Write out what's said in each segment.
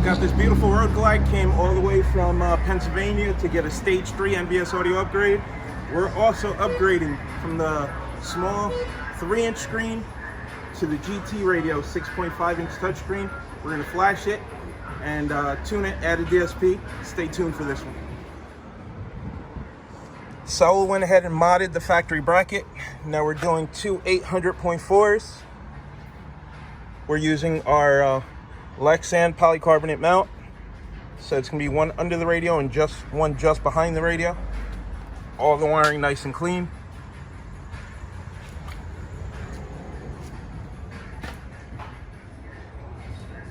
Got this beautiful Road Glide, came all the way from Pennsylvania to get a stage 3 NBS audio upgrade. We're also upgrading from the small 3-inch screen to the GT radio 6.5-inch touchscreen. We're gonna flash it and tune it, add a DSP. Stay tuned for this one. Saul went ahead and modded the factory bracket. Now we're doing two 800.4s. We're using our Lexan polycarbonate mount. So it's gonna be one under the radio and just one just behind the radio. All the wiring nice and clean.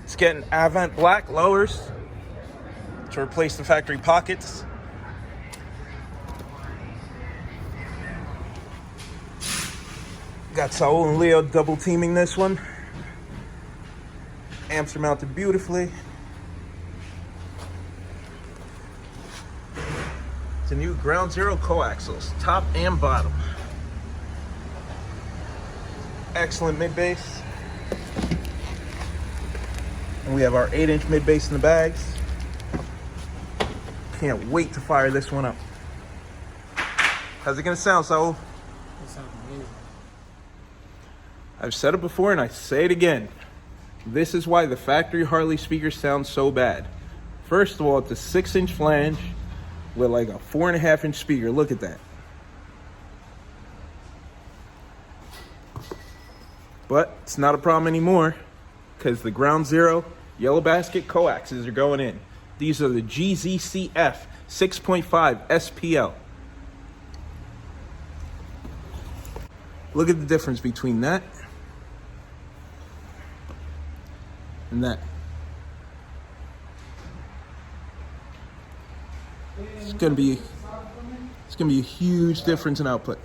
It's getting Avant black lowers to replace the factory pockets. Got Saul and Leo double teaming this one. Amps are mounted beautifully. It's a new Ground Zero coaxials, top and bottom. Excellent mid bass. And we have our 8-inch mid bass in the bags. Can't wait to fire this one up. How's it gonna sound, Saul? It sounds amazing. I've said it before and I say it again. This is why the factory Harley speakers sound so bad. First of all, it's a 6-inch flange with like a 4.5-inch speaker. Look at that. But it's not a problem anymore because the Ground Zero yellow basket coaxes are going in. These are the GZCF 6.5 SPL. Look at the difference between that and that. It's gonna be a huge difference in output.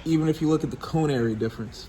Even if you look at the cone area difference.